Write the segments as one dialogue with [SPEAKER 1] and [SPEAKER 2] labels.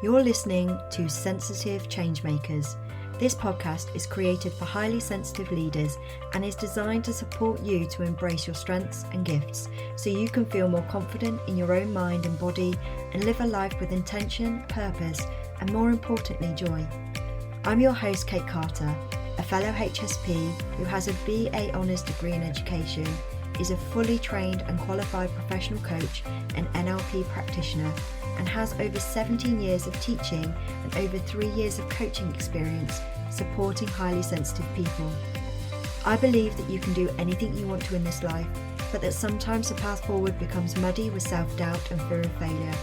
[SPEAKER 1] You're listening to Sensitive Changemakers. This podcast is created for highly sensitive leaders and is designed to support you to embrace your strengths and gifts so you can feel more confident in your own mind and body and live a life with intention, purpose, and more importantly, joy. I'm your host, Kate Carter, a fellow HSP who has a BA Honours degree in education, is a fully trained and qualified professional coach and NLP practitioner, and has over 17 years of teaching and over 3 years of coaching experience supporting highly sensitive people. I believe that you can do anything you want to in this life, but that sometimes the path forward becomes muddy with self-doubt and fear of failure.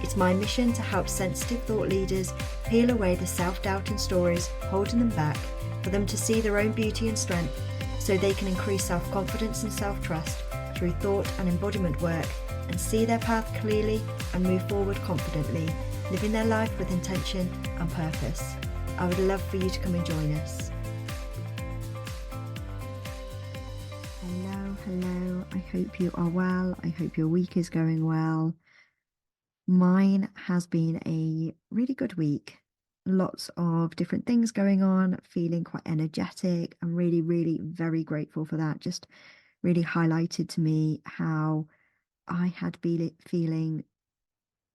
[SPEAKER 1] It's my mission to help sensitive thought leaders peel away the self-doubt and stories holding them back, for them to see their own beauty and strength so they can increase self-confidence and self-trust through thought and embodiment work, and see their path clearly and move forward confidently, living their life with intention and purpose. I would love for you to come and join us. Hello. I hope you are well. I hope your week is going well. Mine has been a really good week. Lots of different things going on, feeling quite energetic. I'm really very grateful for that. Just really highlighted to me how I had been feeling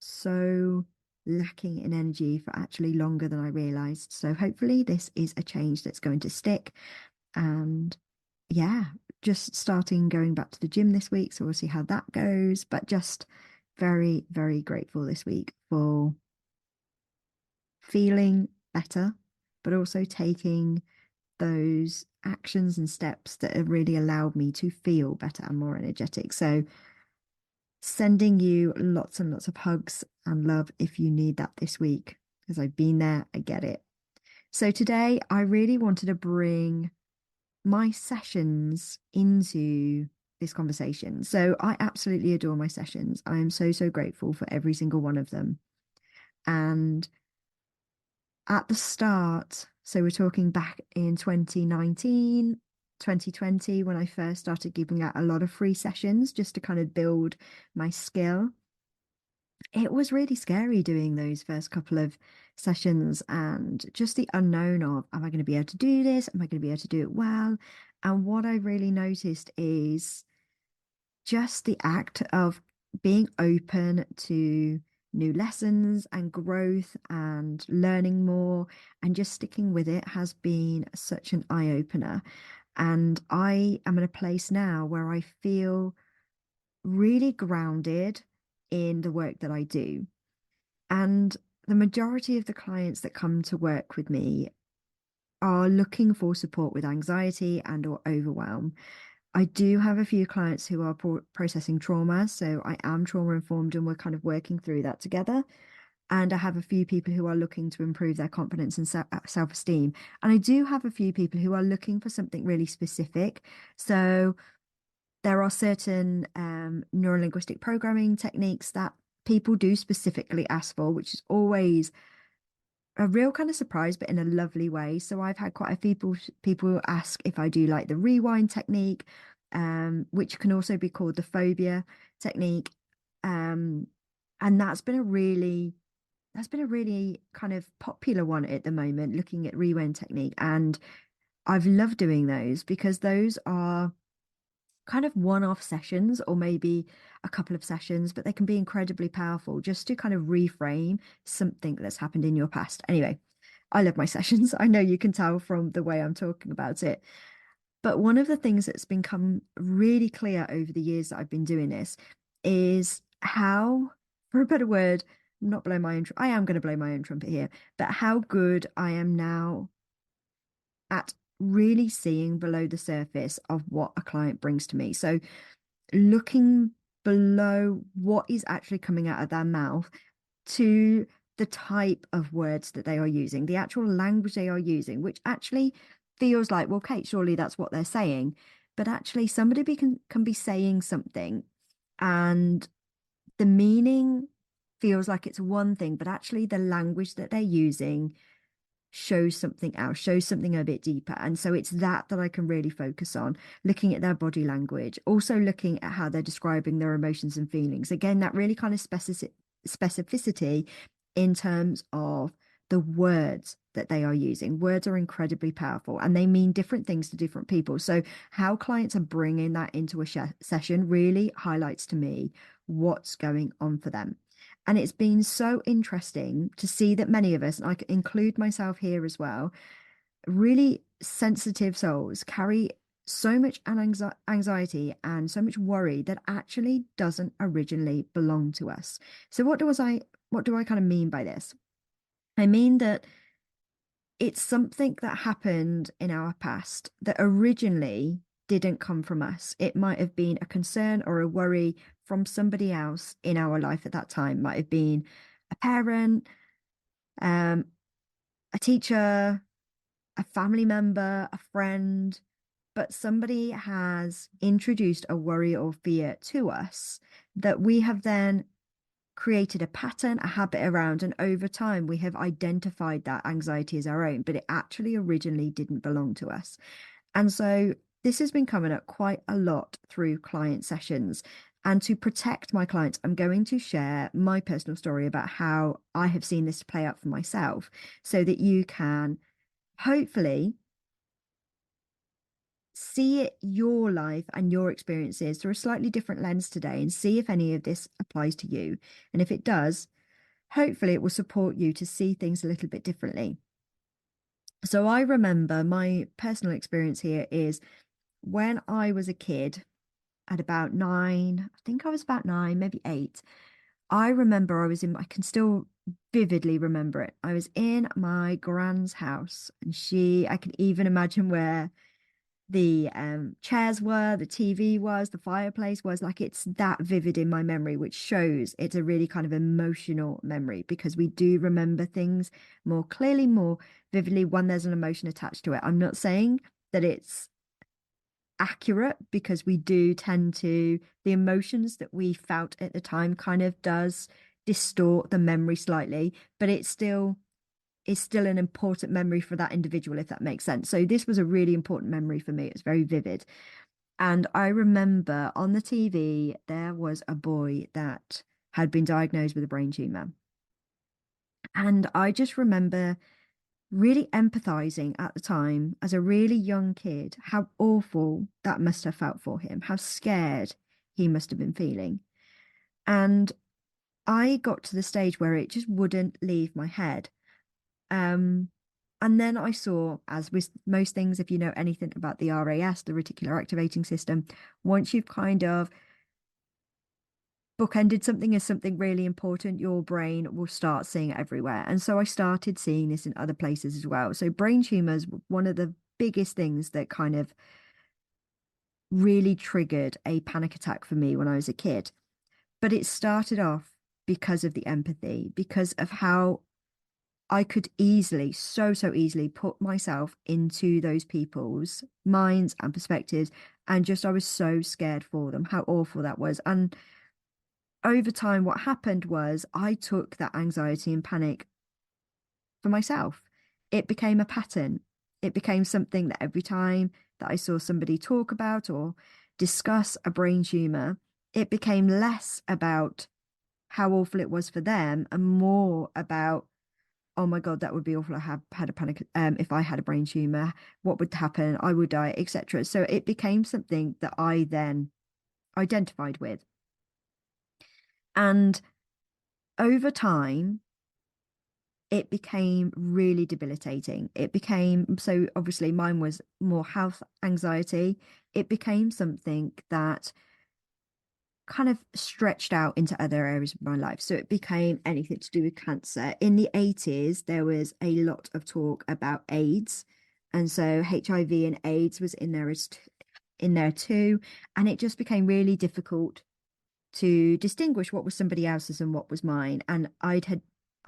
[SPEAKER 1] so lacking in energy for actually longer than I realized. So hopefully this is a change that's going to stick. And yeah, just starting going back to the gym this week. So we'll see how that goes. But just very grateful this week for feeling better, but also taking those actions and steps that have really allowed me to feel better and more energetic. So sending you lots and lots of hugs and love if you need that this week, because I've been there, I get it. So today I really wanted to bring my sessions into this conversation. So I absolutely adore my sessions. I am so grateful for every single one of them. And at the start, so we're talking back in 2019, 2020, when I first started giving out a lot of free sessions just to kind of build my skill. It was really scary doing those first couple of sessions and just the unknown of, am I going to be able to do this? Am I going to be able to do it well? And what I really noticed is just the act of being open to new lessons and growth and learning more and just sticking with it has been such an eye-opener. And I am in a place now where I feel really grounded in the work that I do. And the majority of the clients that come to work with me are looking for support with anxiety and or overwhelm. I do have a few clients who are processing trauma, so I am trauma informed and we're kind of working through that together. And I have a few people who are looking to improve their confidence and self-esteem. And I do have a few people who are looking for something really specific. So there are certain neurolinguistic programming techniques that people do specifically ask for, which is always a real kind of surprise, but in a lovely way. So I've had quite a few people ask if I do like the rewind technique, which can also be called the phobia technique. And that's been a really kind of popular one at the moment, looking at rewind technique. And I've loved doing those because those are kind of one-off sessions or maybe a couple of sessions, but they can be incredibly powerful just to kind of reframe something that's happened in your past. Anyway, I love my sessions. I know you can tell from the way I'm talking about it. But one of the things that's become really clear over the years that I've been doing this is how, for a better word, I am going to blow my own trumpet here, but how good I am now at really seeing below the surface of what a client brings to me. So looking below what is actually coming out of their mouth to the type of words that they are using, the actual language they are using, which actually feels like, well, Kate, surely that's what they're saying. But actually somebody can be saying something and the meaning feels like it's one thing, but actually the language that they're using shows something else, shows something a bit deeper. And so it's that I can really focus on, looking at their body language, also looking at how they're describing their emotions and feelings. Again, that really kind of specificity in terms of the words that they are using. Words are incredibly powerful and they mean different things to different people. So, how clients are bringing that into a session really highlights to me what's going on for them. And it's been so interesting to see that many of us, and I can include myself here as well, really sensitive souls carry so much anxiety and so much worry that actually doesn't originally belong to us. So what do I kind of mean by this? I mean that it's something that happened in our past that originally didn't come from us. It might have been a concern or a worry from somebody else in our life at that time. Might have been a parent, um, a teacher, a family member, a friend, but somebody has introduced a worry or fear to us that we have then created a pattern, a habit around, and over time we have identified that anxiety as our own, but it actually originally didn't belong to us. And so this has been coming up quite a lot through client sessions. And to protect my clients, I'm going to share my personal story about how I have seen this play out for myself so that you can hopefully see it, your life and your experiences through a slightly different lens today and see if any of this applies to you. And if it does, hopefully it will support you to see things a little bit differently. So I remember my personal experience here is when I was a kid at about 9, I think I was about 9, maybe 8. I remember I can still vividly remember it. I was in my grand's house and I can even imagine where the chairs were, the TV was, the fireplace was. Like it's that vivid in my memory, which shows it's a really kind of emotional memory because we do remember things more clearly, more vividly when there's an emotion attached to it. I'm not saying that it's accurate because we do tend to, the emotions that we felt at the time kind of does distort the memory slightly, but it's still is still an important memory for that individual, if that makes sense. So this was a really important memory for me. It was very vivid. And I remember on the TV, there was a boy that had been diagnosed with a brain tumor. And I just remember really empathizing at the time as a really young kid, how awful that must have felt for him, how scared he must have been feeling. And I got to the stage where it just wouldn't leave my head. Um, and then I saw, as with most things, if you know anything about the RAS, the reticular activating system, once you've kind of bookended something as something really important, your brain will start seeing it everywhere. And so I started seeing this in other places as well. So brain tumors were one of the biggest things that kind of really triggered a panic attack for me when I was a kid. But it started off because of the empathy, because of how I could easily, so easily put myself into those people's minds and perspectives. And just, I was so scared for them, how awful that was. And over time, what happened was I took that anxiety and panic for myself. It became a pattern. It became something that every time that I saw somebody talk about or discuss a brain tumor, it became less about how awful it was for them and more about, oh my God, that would be awful. I have had a panic. If I had a brain tumor, what would happen? I would die, etc. So it became something that I then identified with. And over time, it became really debilitating. It became, so obviously mine was more health anxiety. It became something that kind of stretched out into other areas of my life. So it became anything to do with cancer. In the 80s, there was a lot of talk about AIDS. And so HIV and AIDS was in there in there too. And it just became really difficult to distinguish what was somebody else's and what was mine. And I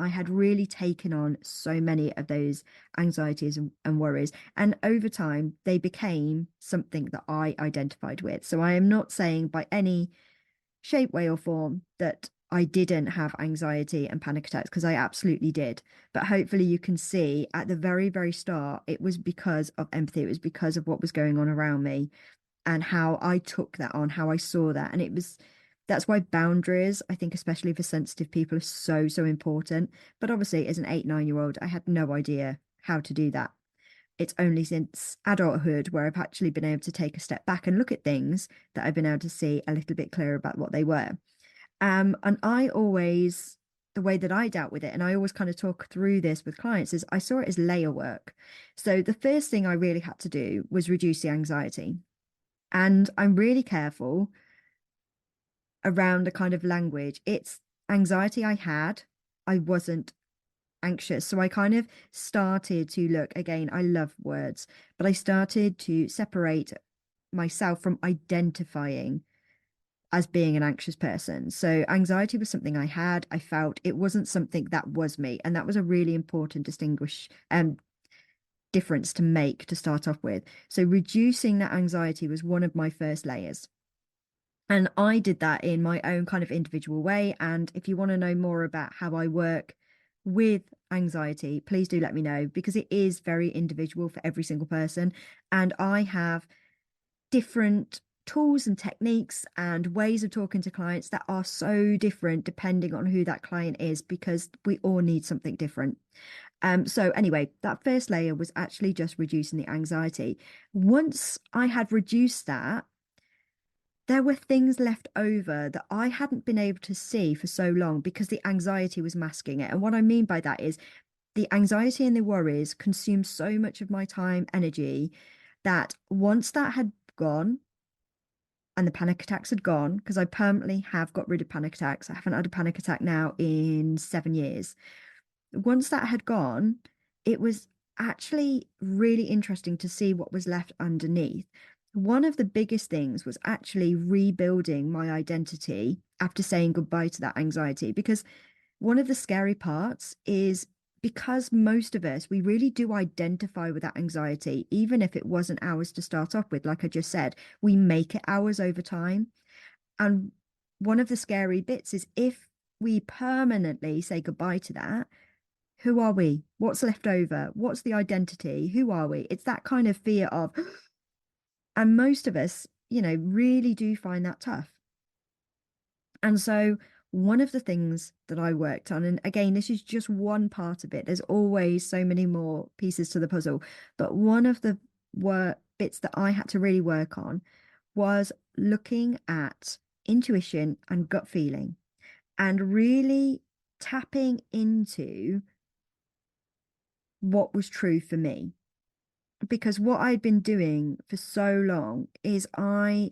[SPEAKER 1] had really taken on so many of those anxieties and worries. And over time, they became something that I identified with. So I am not saying by any shape, way, or form that I didn't have anxiety and panic attacks because I absolutely did. But hopefully, you can see at the very, very start, it was because of empathy. It was because of what was going on around me and how I took that on, how I saw that. And That's why boundaries, I think, especially for sensitive people, are so, so important. But obviously, as an 8, 9-year-old, I had no idea how to do that. It's only since adulthood where I've actually been able to take a step back and look at things that I've been able to see a little bit clearer about what they were. And I always, the way that I dealt with it, and I always kind of talk through this with clients, is I saw it as layer work. So the first thing I really had to do was reduce the anxiety. And I'm really careful around the kind of language. It's anxiety I had. I wasn't anxious. So I kind of started to look again, I love words, but I started to separate myself from identifying as being an anxious person. So anxiety was something I had, I felt it wasn't something that was me. And that was a really important difference to make to start off with. So reducing that anxiety was one of my first layers. And I did that in my own kind of individual way. And if you want to know more about how I work with anxiety, please do let me know because it is very individual for every single person. And I have different tools and techniques and ways of talking to clients that are so different depending on who that client is because we all need something different. So anyway, that first layer was actually just reducing the anxiety. Once I had reduced that, there were things left over that I hadn't been able to see for so long because the anxiety was masking it. And what I mean by that is the anxiety and the worries consumed so much of my time, energy, that once that had gone and the panic attacks had gone, because I permanently have got rid of panic attacks, I haven't had a panic attack now in 7 years. Once that had gone, it was actually really interesting to see what was left underneath. One of the biggest things was actually rebuilding my identity after saying goodbye to that anxiety. Because one of the scary parts is because most of us, we really do identify with that anxiety, even if it wasn't ours to start off with. Like I just said, we make it ours over time. And one of the scary bits is if we permanently say goodbye to that, who are we? What's left over? What's the identity? Who are we? It's that kind of fear of, and most of us, really do find that tough. And so, one of the things that I worked on, and again, this is just one part of it, there's always so many more pieces to the puzzle, but one of the work bits that I had to really work on was looking at intuition and gut feeling and really tapping into what was true for me. Because what I'd been doing for so long is I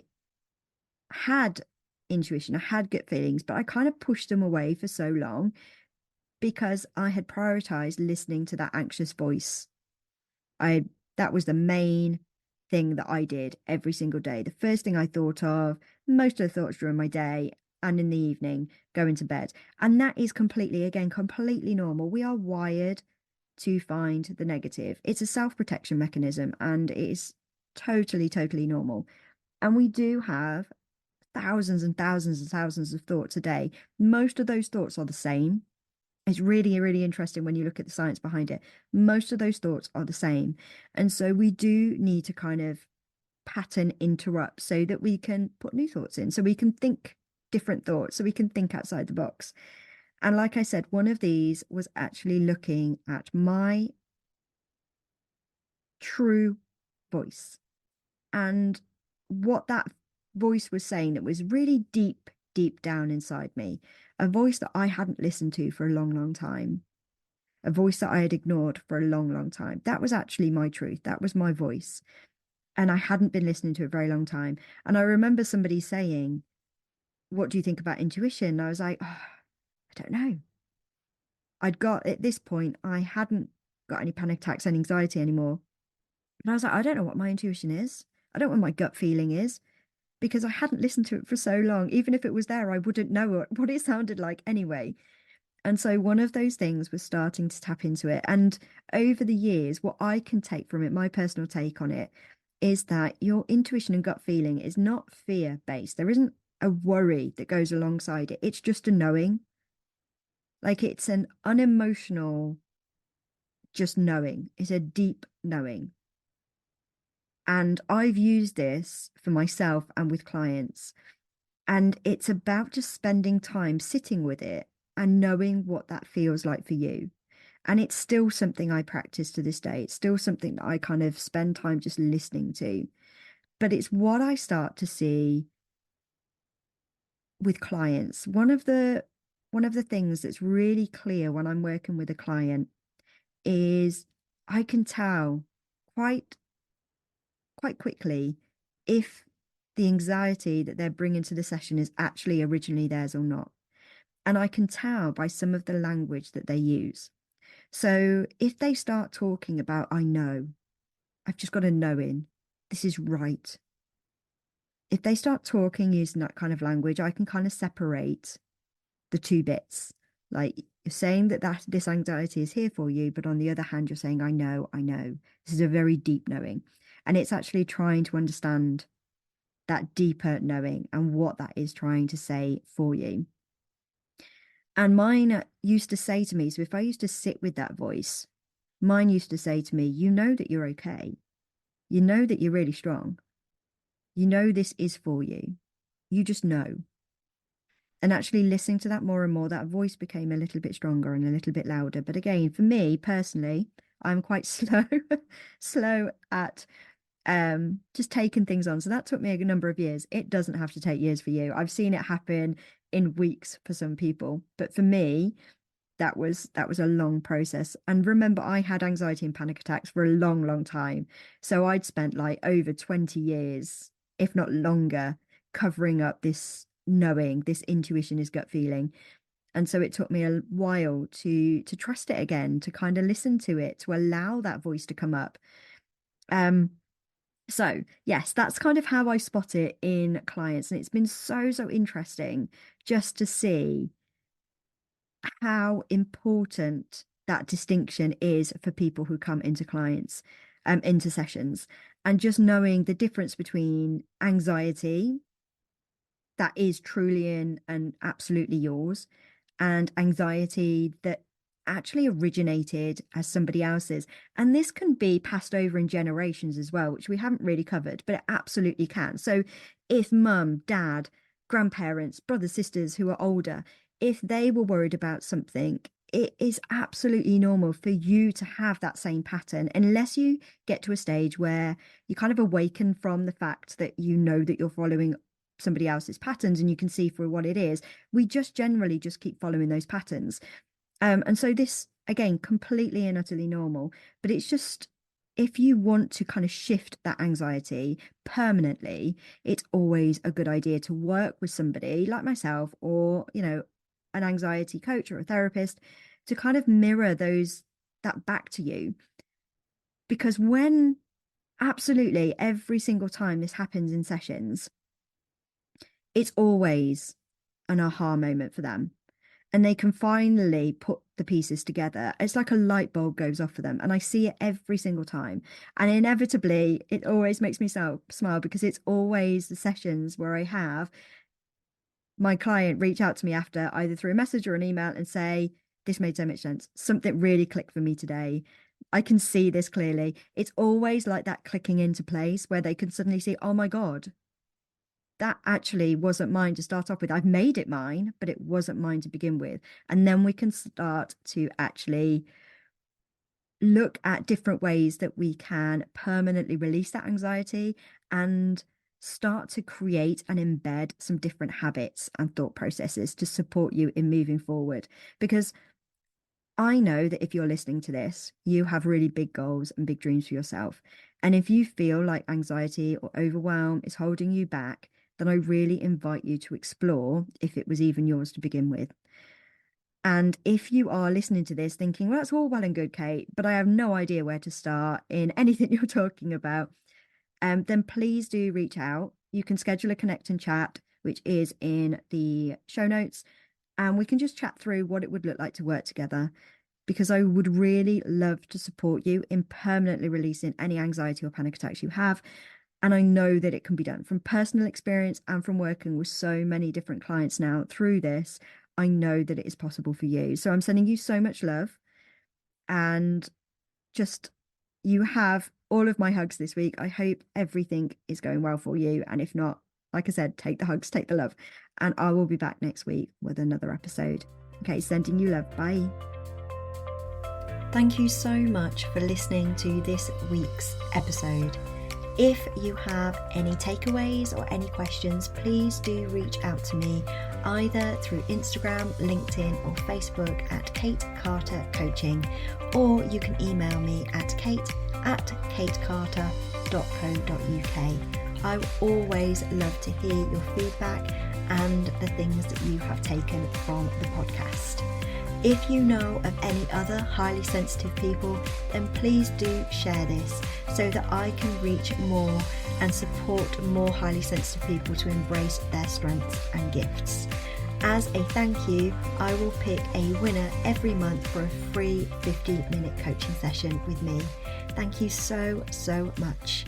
[SPEAKER 1] had intuition, I had gut feelings, but I kind of pushed them away for so long because I had prioritized listening to that anxious voice. I That was the main thing that I did every single day. The first thing I thought of, most of the thoughts during my day and in the evening, going to bed. And that is completely, again, completely normal. We are wired to find the negative. It's a self-protection mechanism and it is totally, totally normal. And we do have thousands and thousands and thousands of thoughts a day. Most of those thoughts are the same. It's really, really interesting when you look at the science behind it. Most of those thoughts are the same. And so we do need to kind of pattern interrupt so that we can put new thoughts in, so we can think different thoughts, so we can think outside the box. And like I said, one of these was actually looking at my true voice and what that voice was saying that was really deep, deep down inside me. A voice that I hadn't listened to for a long, long time. A voice that I had ignored for a long, long time. That was actually my truth. That was my voice. And I hadn't been listening to it a very long time. And I remember somebody saying, "What do you think about intuition?" And I was like, oh, I don't know. At this point, I hadn't got any panic attacks and anxiety anymore. And I was like, I don't know what my intuition is. I don't know what my gut feeling is because I hadn't listened to it for so long. Even if it was there, I wouldn't know what it sounded like anyway. And so one of those things was starting to tap into it. And over the years, what I can take from it, my personal take on it, is that your intuition and gut feeling is not fear based. There isn't a worry that goes alongside it. It's just a knowing. Like it's an unemotional, just knowing. It's a deep knowing. And I've used this for myself and with clients. And it's about just spending time sitting with it and knowing what that feels like for you. And it's still something I practice to this day. It's still something that I kind of spend time just listening to. But it's what I start to see with clients. One of the things that's really clear when I'm working with a client is I can tell quite quite quickly if the anxiety that they're bringing to the session is actually originally theirs or not. And I can tell by some of the language that they use. So if they start talking about, I know, I've just got a knowing, this is right. If they start talking using that kind of language, I can kind of separate the two bits. Like you're saying that this anxiety is here for you, but on the other hand, you're saying, I know, I know. This is a very deep knowing. And it's actually trying to understand that deeper knowing and what that is trying to say for you. And mine used to say to me, so if I used to sit with that voice, mine used to say to me, you know that you're okay. You know that you're really strong. You know this is for you. You just know. And actually listening to that more and more, that voice became a little bit stronger and a little bit louder. But again, for me personally, I'm quite slow at just taking things on. So that took me a number of years. It doesn't have to take years for you. I've seen it happen in weeks for some people. But for me, that was a long process. And remember, I had anxiety and panic attacks for a long, long time. So I'd spent like over 20 years, if not longer, covering up this knowing, this intuition, this gut feeling. And so it took me a while to trust it again, to kind of listen to it, to allow that voice to come up. Um, so yes, that's kind of how I spot it in clients. And it's been so, so interesting just to see how important that distinction is for people who come into clients, into sessions, and just knowing the difference between anxiety that is truly in and absolutely yours, and anxiety that actually originated as somebody else's. And this can be passed over in generations as well, which we haven't really covered, but it absolutely can. So if mum, dad, grandparents, brothers, sisters who are older, if they were worried about something, it is absolutely normal for you to have that same pattern, unless you get to a stage where you kind of awaken from the fact that you know that you're following somebody else's patterns and you can see for what it is. We just generally just keep following those patterns. And so this, again, completely and utterly normal, but it's just if you want to kind of shift that anxiety permanently, it's always a good idea to work with somebody like myself or, an anxiety coach or a therapist to kind of mirror that back to you. Because when absolutely every single time this happens in sessions, it's always an aha moment for them. And they can finally put the pieces together. It's like a light bulb goes off for them. And I see it every single time. And inevitably, it always makes me smile because it's always the sessions where I have my client reach out to me after either through a message or an email and say, this made so much sense. Something really clicked for me today. I can see this clearly. It's always like that clicking into place where they can suddenly see, oh my God, that actually wasn't mine to start off with. I've made it mine, but it wasn't mine to begin with. And then we can start to actually look at different ways that we can permanently release that anxiety and start to create and embed some different habits and thought processes to support you in moving forward. Because I know that if you're listening to this, you have really big goals and big dreams for yourself. And if you feel like anxiety or overwhelm is holding you back, then I really invite you to explore if it was even yours to begin with. And if you are listening to this thinking, well, that's all well and good, Kate, but I have no idea where to start in anything you're talking about, then please do reach out. You can schedule a connect and chat, which is in the show notes, and we can just chat through what it would look like to work together because I would really love to support you in permanently releasing any anxiety or panic attacks you have. And I know that it can be done from personal experience and from working with so many different clients now through this. I know that it is possible for you. So I'm sending you so much love and just you have all of my hugs this week. I hope everything is going well for you. And if not, like I said, take the hugs, take the love. And I will be back next week with another episode. Okay, sending you love. Bye. Thank you so much for listening to this week's episode. If you have any takeaways or any questions, please do reach out to me either through Instagram, LinkedIn or Facebook at Kate Carter Coaching, or you can email me at kate@katecarter.co.uk. I always love to hear your feedback and the things that you have taken from the podcast. If you know of any other highly sensitive people, then please do share this so that I can reach more and support more highly sensitive people to embrace their strengths and gifts. As a thank you, I will pick a winner every month for a free 15-minute coaching session with me. Thank you so much.